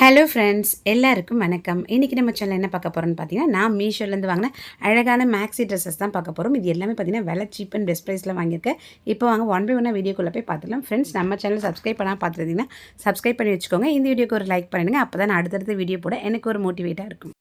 Hello friends, எல்லாருக்கும் வணக்கம். இன்றைக்கி நம்ம சேனல் என்ன பார்க்க போகிறோம்னு பார்த்தீங்கன்னா, நான் மீஷோலேருந்து வாங்கின அழகான மேக்ஸி ட்ரெஸ்ஸஸ் தான் பார்க்க போகிறோம். இது எல்லாமே பார்த்தீங்கன்னா விலை சீப் அண்ட் பெஸ்ட் ப்ரைஸில் வாங்கியிருக்கேன். இப்போ வாங்க ஒன் பை ஒன்னாக வீடியோக்குள்ளே போய் பார்த்துக்கலாம். ஃப்ரெண்ட்ஸ், நம்ம சேனல் சப்ஸ்கிரைப் பண்ணால் பார்த்துருந்தீங்கன்னா சப்ஸ்கிரைப் பண்ணி வச்சுக்கோங்க. இந்த வீடியோக்கு ஒரு லைக் பண்ணிடுங்க. அப்போ தான் நான் அடுத்தடுத்த வீடியோ போட எனக்கு ஒரு மோட்டிவேட்டாக இருக்கும்.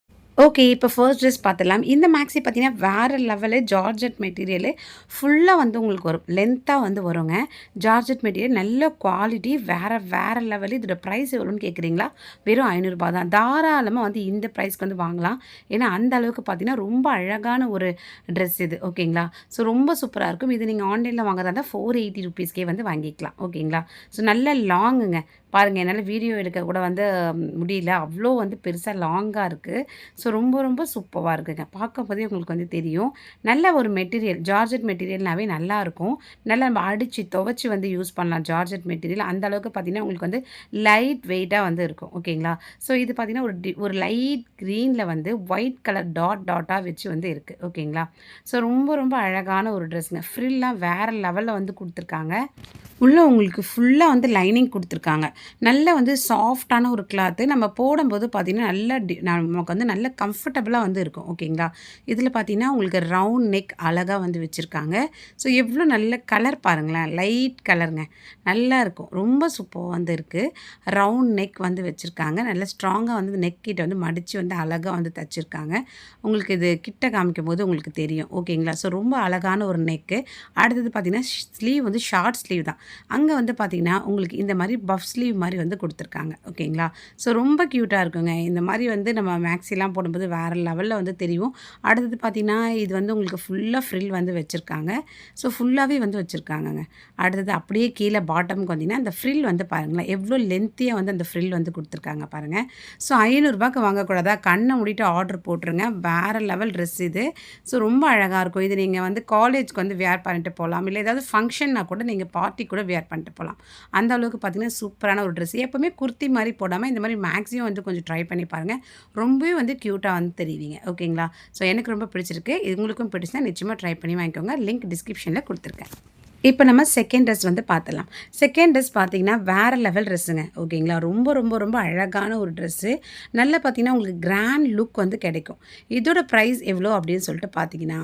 ஓகே, இப்போ ஃபர்ஸ்ட் ட்ரெஸ் பார்த்துடலாம். இந்த மேக்ஸி பார்த்தீங்கன்னா வேறு லெவலு ஜார்ஜெட் மெட்டீரியலு ஃபுல்லாக வந்து உங்களுக்கு வரும், லென்த்தாக வந்து வருங்க. ஜார்ஜெட் மெட்டீரியல் நல்ல குவாலிட்டி, வேறு லெவலு. இதோட ப்ரைஸ் எவ்வளோன்னு கேட்குறீங்களா? வெறும் 500 தான். தாராளமாக வந்து இந்த ப்ரைஸ்க்கு வந்து வாங்கலாம். ஏன்னா அந்த அளவுக்கு பார்த்தீங்கன்னா ரொம்ப அழகான ஒரு ட்ரெஸ் இது. ஓகேங்களா? ஸோ ரொம்ப சூப்பராக இருக்கும். இது நீங்கள் ஆன்லைனில் வாங்குறதா இருந்தால் 480 ருபீஸ்க்கே வந்து வாங்கிக்கலாம். ஓகேங்களா? ஸோ நல்ல லாங்குங்க. பாருங்கள், என்னால் வீடியோ எடுக்க கூட வந்து முடியல, அவ்வளோ வந்து பெருசாக லாங்காக இருக்குது. ஸோ ரொம்ப சூப்பராக இருக்குங்க. பார்க்கும்போதே உங்களுக்கு வந்து தெரியும். நல்ல ஒரு மெட்டீரியல், ஜார்ஜெட் மெட்டீரியல்னாவே நல்லாயிருக்கும். நல்லா நம்ம அடித்து துவைச்சி வந்து யூஸ் பண்ணலாம். ஜார்ஜெட் மெட்டீரியல் அந்த அளவுக்கு பார்த்திங்கன்னா உங்களுக்கு வந்து லைட் வெயிட்டாக வந்து இருக்கும். ஓகேங்களா? ஸோ இது பார்த்திங்கன்னா ஒரு லைட் க்ரீனில் வந்து ஒயிட் கலர் டாட்டாக வச்சு வந்து இருக்குது. ஓகேங்களா? ஸோ ரொம்ப அழகான ஒரு ட்ரெஸ்ஸுங்க. ஃப்ரில்லாம் வேறு லெவலில் வந்து கொடுத்துருக்காங்க. உள்ளே உங்களுக்கு ஃபுல்லாக வந்து லைனிங் கொடுத்துருக்காங்க. நல்ல வந்து சாஃப்டான ஒரு கிளாத்து. நம்ம போடும்போது பார்த்திங்கன்னா நல்லா நமக்கு வந்து நல்ல கம்ஃபர்டபுளாக வந்து இருக்கும். ஓகேங்களா? இதில் பார்த்திங்கன்னா உங்களுக்கு ரவுண்ட் நெக் அழகாக வந்து வச்சுருக்காங்க. ஸோ எவ்வளோ நல்ல கலர் பாருங்களேன், லைட் கலருங்க, நல்லா இருக்கும். ரொம்ப சூப்பராக வந்து இருக்குது. ரவுண்ட் நெக் வந்து வச்சுருக்காங்க. நல்லா ஸ்ட்ராங்காக வந்து நெக் கிட்ட வந்து மடித்து வந்து அழகாக வந்து தச்சுருக்காங்க. உங்களுக்கு இது கிட்ட காமிக்கும் போது உங்களுக்கு தெரியும். ஓகேங்களா? ஸோ ரொம்ப அழகான ஒரு நெக்கு. அடுத்தது பார்த்திங்கன்னா ஸ்லீவ் வந்து ஷார்ட் ஸ்லீவ் தான். அங்கே வந்து பார்த்திங்கன்னா உங்களுக்கு இந்த மாதிரி பஃப் ஸ்லீவ் மாதிரி வந்து கொடுத்துருக்காங்க. ஓகேங்களா? ஸோ ரொம்ப க்யூட்டாக இருக்குங்க. இந்த மாதிரி வந்து நம்ம மேக்ஸிலாம் போடும்போது வேறு லெவலில் வந்து தெரியும். அடுத்தது பார்த்திங்கன்னா இது வந்து உங்களுக்கு ஃபுல்லாக ஃப்ரில் வந்து வச்சுருக்காங்க. ஸோ ஃபுல்லாகவே வந்து வச்சுருக்காங்கங்க. அடுத்தது அப்படியே கீழே பாட்டமுக்கு வந்திங்கன்னா அந்த ஃப்ரில் வந்து பாருங்களேன், எவ்வளோ லென்த்தியாக வந்து அந்த ஃப்ரில் வந்து கொடுத்துருக்காங்க பாருங்கள். ஸோ 500 வாங்கக்கூடாதா? கண்ணை மூடிட்டு ஆர்டர் போட்டுருங்க. வேறு லெவல் ட்ரெஸ் இது. ஸோ ரொம்ப அழகாக இருக்கும். இது நீங்கள் வந்து காலேஜ்க்கு வந்து வேர் பண்ணிட்டு போகலாம். இல்லை ஏதாவது ஃபங்க்ஷன்னா கூட நீங்கள் பார்ட்டி கூட வேர் பண்ணிட்டு போகலாம். அந்த அளவுக்கு பார்த்திங்கன்னா சூப்பரான ஒரு ட்ரெஸ். எப்போவுமே குர்த்தி மாதிரி போடாமல் இந்த மாதிரி மேக்ஸியும் வந்து கொஞ்சம் ட்ரை பண்ணி பாருங்கள். ரொம்பவே வந்து க்யூட்டாக வந்து தெரிவிங்க. ஓகேங்களா? ஸோ எனக்கு ரொம்ப பிடிச்சிருக்கு. இது உங்களுக்கும் பிடிச்சா நிச்சயமாக ட்ரை பண்ணி வாங்கிக்கோங்க. லிங்க் டிஸ்கிரிப்ஷனில் கொடுத்துருக்கேன். இப்போ நம்ம செகண்ட் ட்ரெஸ் வந்து பார்த்துலாம். செகண்ட் ட்ரெஸ் பார்த்திங்கன்னா வேறு லெவல் ட்ரெஸ்ஸுங்க. ஓகேங்களா? ரொம்ப அழகான ஒரு ட்ரெஸ்ஸு. நல்லா பார்த்திங்கன்னா உங்களுக்கு கிராண்ட் லுக் வந்து கிடைக்கும். இதோட ப்ரைஸ் எவ்வளோ அப்படின்னு சொல்லிட்டு பார்த்திங்கன்னா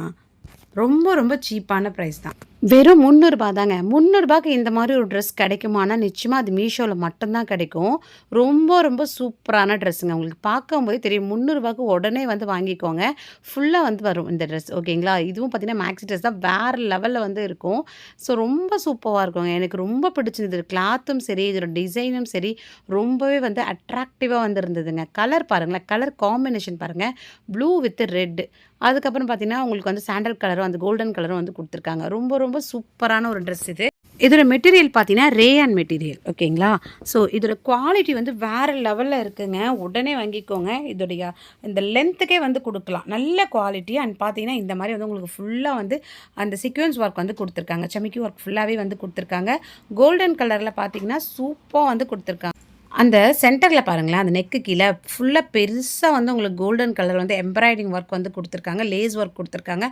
ரொம்ப சீப்பான ப்ரைஸ் தான். வெறும் 300 தாங்க. 300க்கு இந்த மாதிரி ஒரு ட்ரெஸ் கிடைக்குமானா நிச்சயமாக அது மீஷோவில் மட்டும்தான் கிடைக்கும். ரொம்ப சூப்பரான ட்ரெஸ்ஸுங்க. உங்களுக்கு பார்க்கும்போதே தெரியும். 300க்கு உடனே வந்து வாங்கிக்கோங்க. ஃபுல்லாக வந்து வரும் இந்த ட்ரெஸ். ஓகேங்களா? இதுவும் பார்த்திங்கன்னா மேக்ஸி ட்ரெஸ் தான். வேறு லெவலில் வந்து இருக்கும். ஸோ ரொம்ப சூப்பராக இருக்குங்க. எனக்கு ரொம்ப பிடிச்சிருந்தது. கிளாத்தும் சரி, இதோட டிசைனும் சரி, ரொம்பவே வந்து அட்ராக்டிவாக வந்து இருந்ததுங்க. கலர் பாருங்களேன், கலர் காம்பினேஷன் பாருங்கள். Blue with red. அதுக்கப்புறம் பார்த்திங்கன்னா உங்களுக்கு வந்து சாண்டல் கலரும் அந்த கோல்டன் கலரும் வந்து கொடுத்துருக்காங்க. ரொம்ப சூப்பரான ஒரு ட்ரெஸ் இது. இதோட மெட்டீரியல் பார்த்தீங்கன்னா ரேயான் மெட்டீரியல். ஓகேங்களா? ஸோ இதோட குவாலிட்டி வந்து வேறு லெவலில் இருக்குங்க. உடனே வாங்கிக்கோங்க. இதோடைய இந்த லென்த்துக்கே வந்து கொடுக்கலாம். நல்ல குவாலிட்டி. அண்ட் பார்த்தீங்கன்னா இந்த மாதிரி வந்து உங்களுக்கு ஃபுல்லாக வந்து அந்த சீக்வென்ஸ் ஒர்க் வந்து கொடுத்துருக்காங்க. சமிக்கி ஒர்க் ஃபுல்லாகவே வந்து கொடுத்துருக்காங்க. கோல்டன் கலரில் பார்த்தீங்கன்னா சூப்பராக வந்து கொடுத்துருக்காங்க. அந்த சென்டரில் பாருங்களேன், அந்த நெக்கு கீழே ஃபுல்லாக பெருசாக வந்து உங்களுக்கு கோல்டன் கலர் வந்து எம்ப்ராய்டிங் ஒர்க் வந்து கொடுத்துருக்காங்க. லேஸ் ஒர்க் கொடுத்துருக்காங்க.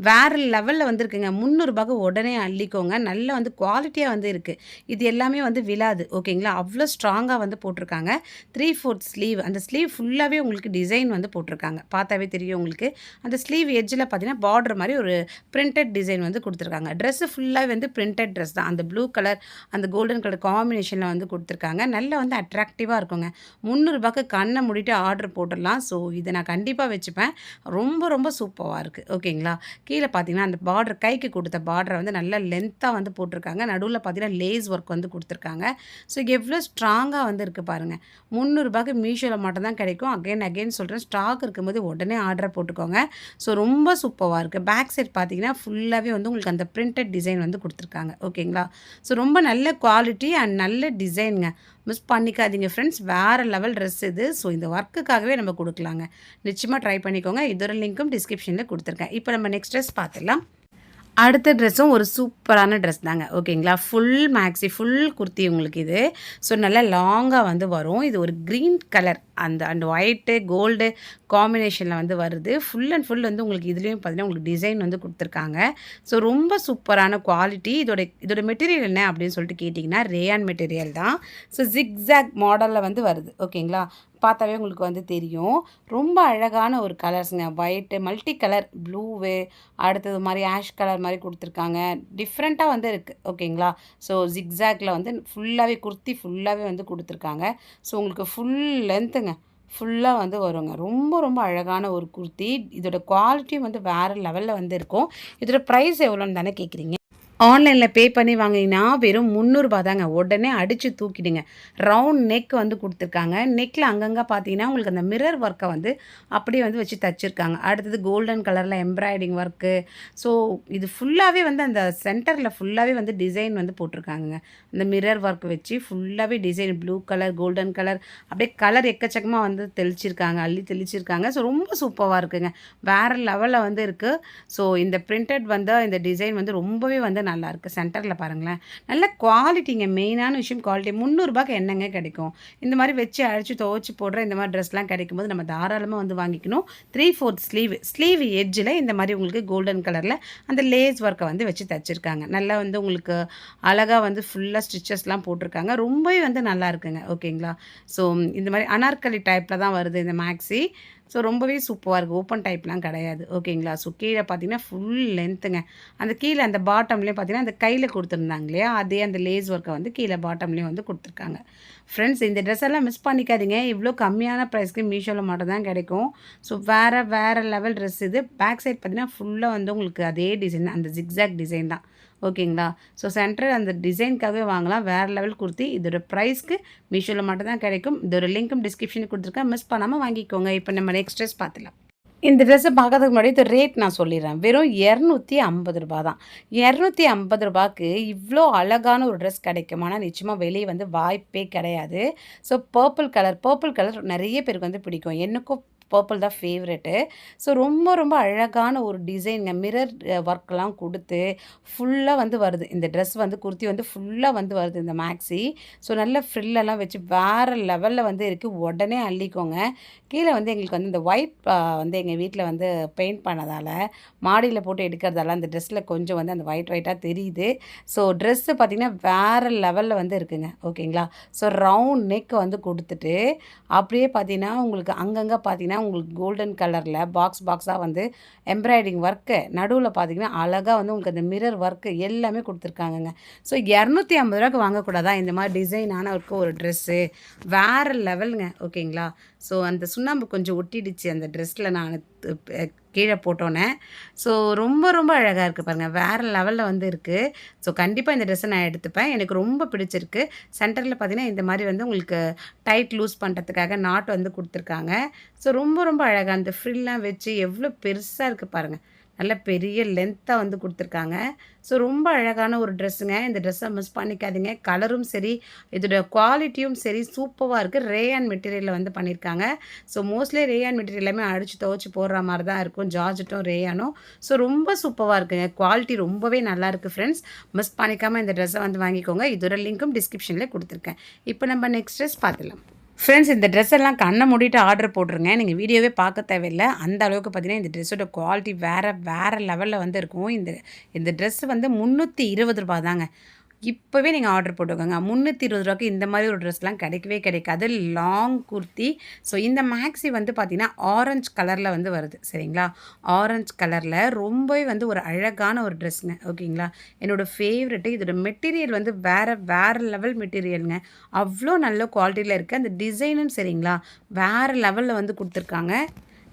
வேறு லெவலில் வந்துருக்குங்க. 300 உடனே அள்ளிக்கோங்க. நல்ல வந்து குவாலிட்டியாக வந்து இருக்குது. இது எல்லாமே வந்து விழாது. ஓகேங்களா? அவ்வளோ ஸ்ட்ராங்காக வந்து போட்டிருக்காங்க. 3/4 ஸ்லீவ். அந்த ஸ்லீவ் ஃபுல்லாகவே உங்களுக்கு டிசைன் வந்து போட்டிருக்காங்க. பார்த்தாவே தெரியும் உங்களுக்கு. அந்த ஸ்லீவ் எட்ஜில் பார்த்தீங்கன்னா பார்டர் மாதிரி ஒரு பிரிண்டட் டிசைன் வந்து கொடுத்துருக்காங்க. ட்ரெஸ்ஸு ஃபுல்லாக வந்து பிரிண்டட் ட்ரெஸ் தான். அந்த ப்ளூ கலர் அந்த கோல்டன் கலர் காம்பினேஷனில் வந்து கொடுத்துருக்காங்க. நல்லா வந்து அட்ராக்டிவாக இருக்குங்க. 300 கண்ணை மூடிட்டு ஆர்டர் போட்டுடலாம். ஸோ இதை நான் கண்டிப்பாக வச்சுப்பேன். ரொம்ப சூப்பராக இருக்குது. ஓகேங்களா? கீழே பார்த்தீங்கன்னா அந்த பார்டர், கைக்கு கொடுத்த பார்டரை வந்து நல்லா லென்த்தாக வந்து போட்டிருக்காங்க. நடுவில் பார்த்தீங்கன்னா லேஸ் ஒர்க் வந்து கொடுத்துருக்காங்க. ஸோ எவ்வளோ ஸ்ட்ராங்காக வந்து இருக்குது பாருங்கள். 300 மீஷோவில் மட்டும்தான் கிடைக்கும். அகைன் சொல்கிறேன், ஸ்டாக் இருக்கும்போது உடனே ஆர்டர் போட்டுக்கோங்க. ஸோ ரொம்ப சூப்பராக இருக்குது. பேக் சைட் பார்த்தீங்கன்னா ஃபுல்லாகவே வந்து உங்களுக்கு அந்த பிரிண்டட் டிசைன் வந்து கொடுத்துருக்காங்க. ஓகேங்களா? ஸோ ரொம்ப நல்ல குவாலிட்டி அண்ட் நல்ல டிசைனுங்க. மிஸ் பண்ணிக்காதீங்க ஃப்ரெண்ட்ஸ். வேறு லெவல் ட்ரெஸ் இது. ஸோ இந்த ஒர்க்குக்காகவே நம்ம கொடுக்கலாங்க. நிச்சயமாக ட்ரை பண்ணிக்கோங்க. இதோட லிங்க்கும் டிஸ்கிரிப்ஷனில் கொடுத்துருக்கேன். இப்போ நம்ம நெக்ஸ்ட் ட்ரெஸ் பார்த்துடலாம். அடுத்த ட்ரெஸ்ஸும் ஒரு சூப்பரான ட்ரெஸ் தாங்க. ஓகேங்களா? ஃபுல் மேக்ஸி, ஃபுல் குர்த்தி உங்களுக்கு இது. ஸோ நல்லா லாங்காக வந்து வரும். இது ஒரு க்ரீன் கலர் அந்த ஒயிட்டு கோல்டு காம்பினேஷனில் வந்து வருது. ஃபுல் அண்ட் ஃபுல் வந்து உங்களுக்கு இதுலேயும் பார்த்தீங்கன்னா உங்களுக்கு டிசைன் வந்து கொடுத்துருக்காங்க. ஸோ ரொம்ப சூப்பரான குவாலிட்டி. இதோட மெட்டீரியல் என்ன அப்படின்னு சொல்லிட்டு கேட்டிங்கன்னா ரேயான் மெட்டீரியல் தான். ஸோ ஜிக்ஸாக் மாடலில் வந்து வருது. ஓகேங்களா, பார்த்தாவே உங்களுக்கு வந்து தெரியும். ரொம்ப அழகான ஒரு கலர்ஸுங்க. ஒயிட்டு, மல்டி கலர், ப்ளூவு, அடுத்தது மாதிரி ஆஷ் கலர் மாதிரி கொடுத்துருக்காங்க. டிஃப்ரெண்ட்டாக வந்து இருக்குது. ஓகேங்களா, ஸோ ஜிக்ஸாக்ல வந்து ஃபுல்லாகவே குர்த்தி ஃபுல்லாகவே வந்து கொடுத்துருக்காங்க. ஸோ உங்களுக்கு ஃபுல் லென்த்துங்க, ஃபுல்லாக வந்து வருங்க. ரொம்ப ரொம்ப அழகான ஒரு குர்த்தி. இதோட குவாலிட்டியும் வந்து வேறு லெவலில் வந்து இருக்கும். இதோட ப்ரைஸ் எவ்வளோன்னு தானே கேட்குறீங்க? ஆன்லைனில் பே பண்ணி வாங்கினீங்கன்னா வெறும் ரூ. 300 தாங்க. உடனே அடித்து தூக்கிடுங்க. ரவுண்ட் நெக் வந்து கொடுத்துருக்காங்க. நெக்கில் அங்கங்கே பார்த்தீங்கன்னா உங்களுக்கு அந்த மிரர் ஒர்க்கை வந்து அப்படியே வந்து வச்சு தச்சுருக்காங்க. அடுத்தது கோல்டன் கலரில் எம்ப்ராய்டிங் ஒர்க்கு. ஸோ இது ஃபுல்லாகவே வந்து அந்த சென்டரில் ஃபுல்லாகவே வந்து டிசைன் வந்து போட்டிருக்காங்க. அந்த மிரர் ஒர்க் வச்சு ஃபுல்லாகவே design blue colour, golden colour, அப்படியே கலர் எக்கச்சக்கமாக வந்து தெளிச்சிருக்காங்க, அள்ளி தெளிச்சிருக்காங்க. ஸோ ரொம்ப சூப்பராக இருக்குங்க. வேறு லெவலில் வந்து இருக்குது. ஸோ இந்த பிரிண்டட் வந்து இந்த டிசைன் வந்து ரொம்பவே வந்து நல்லாயிருக்கு. சென்டரில் பாருங்களேன், நல்ல குவாலிட்டிங்க. மெயினான விஷயம் குவாலிட்டி. ரூ. 300க்கு என்னங்க கிடைக்கும்? இந்த மாதிரி வச்சு அழைச்சி துவச்சி போடுற இந்த மாதிரி ட்ரெஸ்லாம் கிடைக்கும்போது நம்ம தாராளமாக வந்து வாங்கிக்கணும். 3/4 ஸ்லீவ் எட்ஜில் இந்த மாதிரி உங்களுக்கு கோல்டன் கலரில் அந்த லேஸ் ஒர்க்கை வந்து வச்சு தச்சுருக்காங்க. நல்லா வந்து உங்களுக்கு அழகாக வந்து ஃபுல்லாக ஸ்டிச்சஸ்லாம் போட்டிருக்காங்க. ரொம்பவே வந்து நல்லா இருக்குங்க. ஓகேங்களா, ஸோ இந்த மாதிரி அனார்கலி டைப்பில் தான் வருது இந்த மேக்ஸி. ஸோ ரொம்பவே சூப்பராக இருக்குது. ஓப்பன் டைப்லாம் கிடையாது. ஓகேங்களா, ஸோ கீழே பார்த்தீங்கன்னா ஃபுல் லென்த்துங்க. அந்த கீழே அந்த பாட்டம்லேயே பார்த்தீங்கன்னா அந்த கையில் கொடுத்துருந்தாங்க இல்லையா, அதே அந்த லேஸ் ஒர்க்கை வந்து கீழே பாட்டம்லேயும் வந்து கொடுத்துருக்காங்க. ஃப்ரெண்ட்ஸ், இந்த ட்ரெஸ் எல்லாம் மிஸ் பண்ணிக்காதீங்க. இவ்வளோ கம்மியான ப்ரைஸ்க்கு மீஷோவில் மட்டும் தான் கிடைக்கும். ஸோ வேறு லெவல் ட்ரெஸ் இது. பேக் சைட் பார்த்தீங்கன்னா ஃபுல்லாக வந்து உங்களுக்கு அதே டிசைன் தான், அந்த ஜிக்ஸாக் டிசைன் தான். ஓகேங்களா, ஸோ சென்டர் அந்த டிசைனுக்காகவே வாங்கலாம். வேறு லெவல் குர்த்தி. இதோட ப்ரைஸ்க்கு மீஷோவில் மட்டும் தான் கிடைக்கும். இதோட லிங்க்கும் டிஸ்கிரிப்ஷனுக்கு கொடுத்துருக்கேன். மிஸ் பண்ணாமல் வாங்கிக்கோங்க. இப்போ நம்ம நெக்ஸ்ட் ட்ரெஸ் பார்த்துலாம். இந்த ட்ரெஸ்ஸை பார்க்கறதுக்கு முன்னாடி இது ரேட் நான் சொல்லிடுறேன். வெறும் ரூ. 250 தான். ரூ. 250க்கு இவ்வளோ அழகான ஒரு ட்ரெஸ் கிடைக்குமானா நிச்சயமாக வெளியே வந்து வாய்ப்பே கிடையாது. ஸோ பர்பிள் கலர் நிறைய பேருக்கு வந்து பிடிக்கும். எனக்கும் பர்பிள் தான் ஃபேவரெட்டு. ஸோ ரொம்ப ரொம்ப அழகான ஒரு டிசைனுங்க. மிரர் ஒர்க்லாம் கொடுத்து ஃபுல்லாக வந்து வருது. இந்த ட்ரெஸ் வந்து குர்த்தி வந்து ஃபுல்லாக வந்து வருது இந்த மேக்ஸி. ஸோ நல்ல ஃப்ரில்லெல்லாம் வச்சு வேறு லெவலில் வந்து இருக்குது. உடனே அள்ளிக்கோங்க. கீழே வந்து எங்களுக்கு வந்து இந்த ஒயிட் வந்து எங்கள் வீட்டில் வந்து பெயிண்ட் பண்ணதால் மாடியில் போட்டு எடுக்கிறதால அந்த ட்ரெஸ்ஸில் கொஞ்சம் வந்து அந்த ஒயிட்டாக தெரியுது. ஸோ ட்ரெஸ்ஸு பார்த்திங்கன்னா வேறு லெவலில் வந்து இருக்குங்க. ஓகேங்களா, ஸோ ரவுண்ட் நெக் வந்து கொடுத்துட்டு அப்படியே பார்த்தீங்கன்னா உங்களுக்கு அங்கங்கே பார்த்தீங்கன்னா உங்களுக்கு கோல்டன் கலரில் பாக்ஸாக வந்து எம்ப்ராய்டிங் ஒர்க்கு, நடுவில் பார்த்தீங்கன்னா அழகாக வந்து உங்களுக்கு அந்த மிரர் ஒர்க்கு எல்லாமே கொடுத்துருக்காங்கங்க. ஸோ ரூ. 250 வாங்கக்கூடாதா இந்த மாதிரி டிசைனான ஒரு ட்ரெஸ்ஸு? வேறு லெவலுங்க. ஓகேங்களா, ஸோ அந்த சுண்ணாம்பு கொஞ்சம் ஒட்டிடுச்சு அந்த ட்ரெஸ்ஸில் நான் கீழே போட்டோன்னே. ஸோ ரொம்ப ரொம்ப அழகாக இருக்குது பாருங்கள். வேறு லெவலில் வந்து இருக்குது. ஸோ கண்டிப்பாக இந்த ட்ரெஸ்ஸை நான் எடுத்துப்பேன். எனக்கு ரொம்ப பிடிச்சிருக்கு. சென்டரில் பார்த்தீங்கன்னா இந்த மாதிரி வந்து உங்களுக்கு டைட் லூஸ் பண்ணுறதுக்காக நாட் வந்து கொடுத்துருக்காங்க. ஸோ ரொம்ப ரொம்ப அழகாக அந்த ஃப்ரில்லாம் வச்சு எவ்வளோ பெருசாக இருக்குது பாருங்கள். நல்ல பெரிய லென்த்தாக வந்து கொடுத்துருக்காங்க. ஸோ ரொம்ப அழகான ஒரு ட்ரெஸ்ஸுங்க. இந்த ட்ரெஸ்ஸை மிஸ் பண்ணிக்காதீங்க. கலரும் சரி, இதோட குவாலிட்டியும் சரி சூப்பராக இருக்குது. ரேயான் மெட்டீரியலில் வந்து பண்ணியிருக்காங்க. ஸோ மோஸ்ட்லி ரேயான் மெட்டீரியல் எல்லாமே அடித்து துவச்சி போடுற மாதிரி தான் இருக்கும். ஜார்ஜெட்டும் ரேயானும். ஸோ ரொம்ப சூப்பராக இருக்குங்க. குவாலிட்டி ரொம்பவே நல்லாயிருக்கு ஃப்ரெண்ட்ஸ். மிஸ் பண்ணிக்காமல் இந்த ட்ரெஸ்ஸை வந்து வாங்கிக்கோங்க. இதோட லிங்க்கும் டிஸ்கிரிப்ஷனில் கொடுத்துருக்கேன். இப்போ நம்ம நெக்ஸ்ட் ட்ரெஸ் பார்த்துலாம். ஃப்ரெண்ட்ஸ், இந்த ட்ரெஸ் எல்லாம் கண்ணை மூடிட்டு ஆர்டர் போட்டுருங்க. நீங்கள் வீடியோவே பார்க்க தேவையில்லை. அந்த அளவுக்கு பார்த்தீங்கன்னா இந்த ட்ரெஸ்ஸோட குவாலிட்டி வேறு லெவலில் வந்து இருக்கும். இந்த ட்ரெஸ் வந்து ரூ. 320 தாங்க. இப்போவே நீங்கள் ஆர்டர் போட்டுக்கோங்க. ரூ. 320க்கு இந்த மாதிரி ஒரு ட்ரெஸ்லாம் கிடைக்கவே கிடைக்காது. லாங் குர்த்தி. ஸோ இந்த மேக்ஸி வந்து பார்த்திங்கன்னா ஆரஞ்சு கலரில் வந்து வருது. சரிங்களா, ஆரஞ்சு கலரில் ரொம்பவே வந்து ஒரு அழகான ஒரு ட்ரெஸ்ஸுங்க. ஓகேங்களா, என்னோடய ஃபேவரெட்டு. இதோட மெட்டீரியல் வந்து வேறு லெவல் மெட்டீரியலுங்க. அவ்வளோ நல்ல குவாலிட்டியில் இருக்குது. அந்த டிசைனும் சரிங்களா வேறு லெவலில் வந்து கொடுத்துருக்காங்க.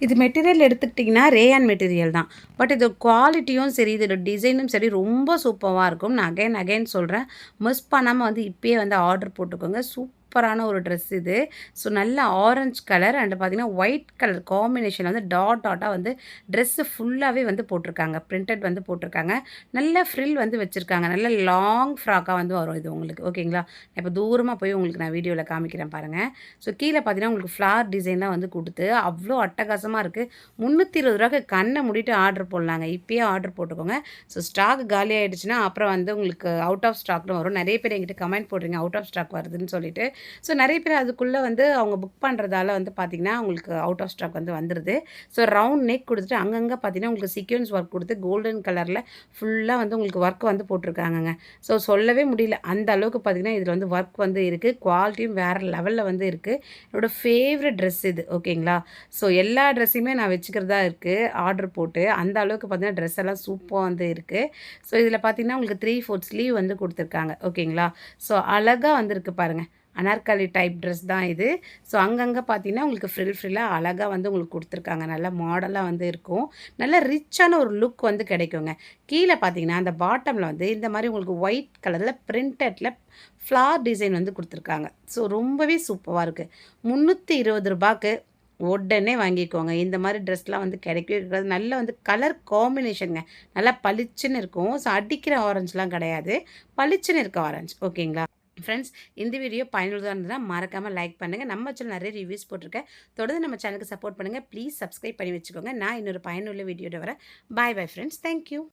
இது மெட்டீரியல் எடுத்துக்கிட்டிங்கன்னா ரேயான் மெட்டீரியல் தான். பட் இது குவாலிட்டியும் சரி, இதோட டிசைனும் சரி ரொம்ப சூப்பராக இருக்கும். நான் அகைன் சொல்கிறேன். மிஸ் பண்ணாமல் வந்து இப்போயே வந்து ஆர்டர் போட்டுக்கோங்க. சூப்பரான ஒரு ட்ரெஸ் இது. ஸோ நல்ல ஆரஞ்சு கலர் அண்ட் பார்த்திங்கன்னா ஒயிட் கலர் காம்பினேஷன் வந்து டாட்டாக வந்து ட்ரெஸ்ஸு ஃபுல்லாகவே வந்து போட்டிருக்காங்க. பிரிண்டட் வந்து போட்டிருக்காங்க. நல்ல ஃப்ரில் வந்து வச்சுருக்காங்க. நல்ல லாங் ஃப்ராக்காக வந்து வரும் இது உங்களுக்கு. ஓகேங்களா, இப்போ தூரமாக போய் உங்களுக்கு நான் வீடியோவில் காமிக்கிறேன் பாருங்கள். ஸோ கீழே பார்த்தீங்கன்னா உங்களுக்கு ஃப்ளார் டிசைன்லாம் வந்து கொடுத்து அவ்வளோ அட்டகாசமாக இருக்குது. ரூ. 320க்கு கண்ணை மூடிட்டு ஆர்டர் போடலாங்க. இப்போயே ஆர்டர் போட்டுக்கோங்க. ஸோ ஸ்டாக் காலி ஆகிடுச்சுன்னா அப்புறம் வந்து உங்களுக்கு அவுட் ஆஃப் ஸ்டாக்னு வரும். நிறைய பேர் என்கிட்ட கமெண்ட் போடுறீங்க அவுட் ஆஃப் ஸ்டாக் வருதுன்னு சொல்லிட்டு. ஸோ நெறைய பேர் அதுக்குள்ளே வந்து அவங்க புக் பண்ணுறதால வந்து பார்த்திங்கன்னா, உங்களுக்கு அவுட் ஆஃப் ஸ்டாக் வந்து வந்துருது. ஸோ ரவுண்ட் நெக் குடுத்துட்டு அங்கங்க பார்த்தீங்கன்னா, உங்களுக்கு சீக்வென்ஸ் ஒர்க் குடுத்து கோல்டன் கலர்ல ஃபுல்லா வந்து உங்களுக்கு ஒர்க் வந்து போட்டுருக்காங்கங்க. ஸோ சொல்லவே முடியல. அந்த அளவுக்கு பார்த்தீங்கன்னா, இதில வந்து ஒர்க் வந்து இருக்கு. குவாலிட்டியும் வேற லெவல்ல வந்து இருக்கு. என்னோட ஃபேவரைட் ட்ரெஸ் இது. ஓகேங்களா? ஸோ எல்லா ட்ரெஸ்ஸையுமே நான் வச்சுக்கிறதா இருக்கு. ஆர்டர் போட்டு. அந்த அளவுக்கு பார்த்தீங்கன்னா, ட்ரெஸ் எல்லாம் சூப்பரா வந்து இருக்கு. ஸோ இதில பார்த்தீங்கன்னா, உங்களுக்கு 3/4 ஸ்லீவ் வந்து குடுத்துருக்காங்க. ஓகேங்களா? ஸோ அழகா வந்திருக்கு பாருங்க. அனார்கலி டைப் ட்ரெஸ் தான் இது. ஸோ அங்கங்க பார்த்தீங்கன்னா, உங்களுக்கு ஃப்ரில்லா அழகா வந்து உங்களுக்கு குடுத்துருக்காங்க. நல்லா மாடலா வந்து இருக்கும். நல்ல ரிச்சான ஒரு லுக் வந்து கிடைக்குங்க. கீழ பார்த்தீங்கன்னா, அந்த பாட்டம்ல வந்து இந்த மாரி உங்களுக்கு ஒயிட் கலர்ல பிரிண்டட்ல ஃப்ளார் டிசைன் வந்து குடுத்துருக்காங்க. ஸோ ரொம்பவே சூப்பரா இருக்கு. ரூ. 320க்கு உடனே வாங்கிக்கோங்க. இந்த மாரி ட்ரெஸ்லாம் வந்து கிடைக்கவே இருக்காது. நல்ல வந்து கலர் காம்பினேஷன்ங்க. நல்லா பளிச்சுன்னு இருக்கும். ஸோ அடிக்கிற ஆரஞ்சுலாம் கிடையாது. பளிச்சுன்னு இருக்க ஆரஞ்சு. ஓகேங்களா? ஃப்ரெண்ட்ஸ், இந்த வீடியோ பயனுள்ளதா இருந்ததுனா மறக்காம லைக் பண்ணுங்க. நம்ம சேனல் நெறைய ரிவ்யூஸ் போட்டிருக்கேன். தொடர்ந்து நம்ம சேனலுக்கு சப்போர்ட் பண்ணுங்க. ப்ளீஸ் சப்ஸ்கிரைப் பண்ணி வச்சுக்கோங்க. நான் இன்னொரு பயனுள்ள வீடியோட வரேன். பாய் பாய் ஃப்ரெண்ட்ஸ். Thank you.